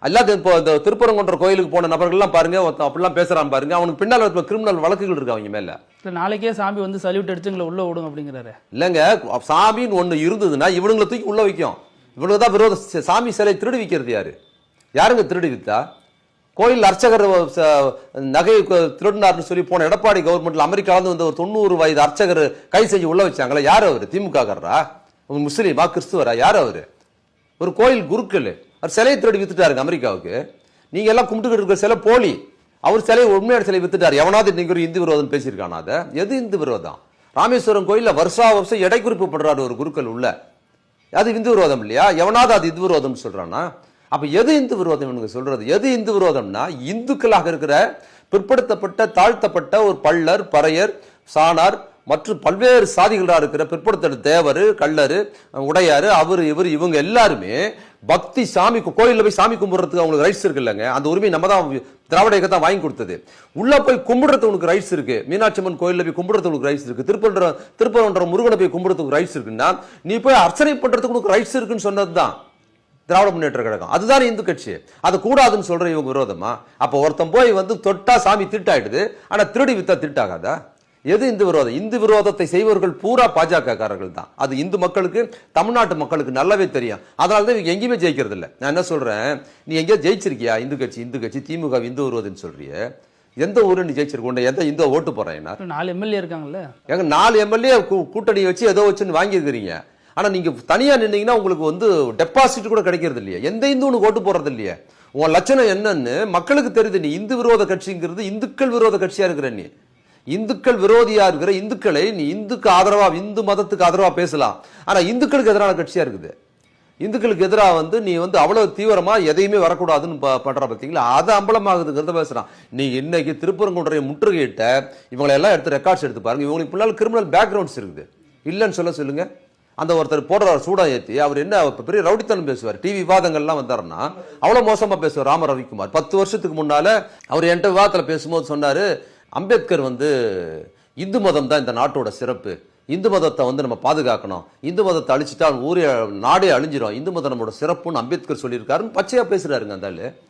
அல்லாத இப்போ இந்த திருப்பரங்குன்ற கோயிலுக்கு போன நபர்கள்லாம் பாருங்க, அப்படிலாம் பேசுறான் பாருங்க, அவனுக்கு பின்னால் கிரிமினல் வழக்குகள் இருக்கு அவங்க மேல. இல்லை நாளைக்கே சாமி வந்து சல்யூட் அடிச்சு எங்களை உள்ள விடுங்க அப்படிங்கிறாரு. இல்லைங்க, சாமின்னு ஒண்ணு இருந்ததுன்னா இவனுங்களை தூக்கி உள்ள வைக்கும். இவனுக்கு தான் விரோத. சாமி சிலை திருடி விற்கிறது யாரு? யாருங்க திருடி வித்தா? கோயில் அர்ச்சகர் நகை திருடினார்னு சொல்லி போன எடப்பாடி கவர்மெண்ட்ல அமெரிக்காவிலிருந்து வந்து ஒரு 90 வயது அர்ச்சகர் கை செஞ்சு உள்ள வச்சாங்களா? யார் அவரு? திமுக காரரா? முஸ்லீமா? கிறிஸ்துவரா? யார் அவரு? ஒரு கோயில் குருக்கள். அவர் சிலையை திருடி வித்துட்டாருங்க அமெரிக்காவுக்கு. நீங்க எல்லாம் கும்பிட்டுக்கிட்டு இருக்கிற சிலை போலி. அவர் சிலையை உண்மையான சிலை வித்துட்டாரு. எவனாவது இன்னைக்கு ஒரு இந்து விரோதம் பேசியிருக்கானா? அதை எது இந்து விரோதம்? ராமேஸ்வரம் கோயில்ல வருஷம் எடை குறிப்பு பண்றாரு ஒரு குருக்கள் உள்ள. அது இந்து விரோதம் இல்லையா? எவனாவது அது இந்து விரோதம் சொல்றானா? அப்ப எது இந்து விரோதம் எனக்கு சொல்றது? எது இந்து விரோதம்னா, இந்துக்களாக இருக்கிற பிற்படுத்தப்பட்ட தாழ்த்தப்பட்ட ஒரு பள்ளர், பறையர், சாணார் மற்றும் பல்வேறு சாதிகளாக இருக்கிற பிற்படுத்த தேவர், கள்ளரு, உடையாரு, அவரு இவர் இவங்க எல்லாருமே பக்தி சாமி கோயிலில் போய் சாமி கும்பிடுறதுக்கு அவங்களுக்கு ரைட்ஸ் இருக்கு இல்லைங்க. அந்த உரிமை நம்ம தான் திராவிட இயக்கத்தான் வாங்கி கொடுத்தது. உள்ள போய் கும்பிடுறதுக்கு உனக்கு ரைட்ஸ் இருக்கு. மீனாட்சி அம்மன் கோயிலில் போய் கும்பிடுறதுக்கு உனக்கு ரைட்ஸ் இருக்கு. திருப்பரங்குன்ற முருகனை போய் கும்பிடுறதுக்கு ரைட்ஸ் இருக்குன்னா, நீ போய் அர்ச்சனை பண்றதுக்கு உனக்கு ரைட்ஸ் இருக்குன்னு சொன்னதுதான் திராவிட முன்னேற்ற கழகம். அதுதான் இந்து கட்சி. அது கூடாதுன்னு சொல்ற இவங்க விரோதமா? அப்ப ஒருத்தன் போய் வந்து தொட்டா சாமி திட்டாயிடுது, ஆனா திருடி வித்தா திட்டாகாதா? எது இந்து விரோதம்? இந்து விரோதத்தை செய்வர்கள் பூரா பாஜக காரர்கள் தான். அது இந்து மக்களுக்கு, தமிழ்நாட்டு மக்களுக்கு நல்லாவே தெரியும். அதனாலதான் இவங்க எங்கேயுமே ஜெயிக்கிறது இல்லை. நான் என்ன சொல்றேன், நீ எங்கேயா ஜெயிச்சிருக்கியா? இந்து கட்சி திமுக இந்து விரோதம்னு சொல்றிய, எந்த ஊரு நீ ஜெயிச்சிருக்க? எந்த இந்து ஓட்டு போறேன்? 4 எம்எல்ஏ இருக்காங்கல்ல. எங்க 4 எம்எல்ஏ கூட்டணி வச்சு ஏதோ வச்சுன்னு வாங்கியிருக்கிறீங்க. ஆனா நீங்க தனியா நின்னீங்கன்னா உங்களுக்கு வந்து டெபாசிட் கூட கிடைக்கிறது இல்லையா? எந்த இந்து உனக்கு ஓட்டு போறது இல்லையா? உன் லட்சணம் என்னன்னு மக்களுக்கு தெரியுது. நீ இந்து விரோத கட்சிங்கிறது இந்துக்கள் விரோத கட்சியா இருக்கிற. நீ இந்துக்கள் விரோதியா இருக்கிற இந்துக்களை நீ இந்துக்கு ஆதரவா, இந்து மதத்துக்கு ஆதரவா பேசலாம். ஆனா இந்துக்களுக்கு எதிரான கட்சியா இருக்குது. இந்துக்களுக்கு எதிராக வந்து நீ வந்து அவ்வளவு தீவிரமா எதையுமே வரக்கூடாதுன்னு பண்ற பார்த்தீங்களா? அது அம்பலமாகுதுங்கிறத பேசுறான். நீ இன்னைக்கு திருப்பரங்குன்றை முற்றுகையிட்ட இவங்களை எல்லாம் எடுத்து ரெக்கார்ட்ஸ் எடுத்து பாருங்க. இவங்களுக்கு பின்னால் கிரிமினல் பேக்ரவுண்ட்ஸ் இருக்குது. இல்லைன்னு சொல்லுங்க. அந்த ஒருத்தர் போடுறாரு சூடா ஏத்தி, அவர் என்ன பெரிய ரவுடித்தனம் பேசுவார். டிவி விவாதங்கள்லாம் வந்தாருன்னா அவ்வளவு மோசமா பேசுவார். ராம ரவிக்குமார் 10 வருஷத்துக்கு முன்னால அவர் என்கிட்ட விவாதத்துல பேசும்போது சொன்னாரு, அம்பேத்கர் வந்து இந்து மதம் தான் இந்த நாட்டோட சிறப்பு, இந்து மதத்தை வந்து நம்ம பாதுகாக்கணும், இந்து மதத்தை அழிச்சிட்டா ஊரே நாடே அழிஞ்சிரும், இந்து மதம் நம்மளோட சிறப்புன்னு அம்பேத்கர் சொல்லியிருக்காருன்னு பச்சையா பேசுறாருங்க அந்த ஆளு.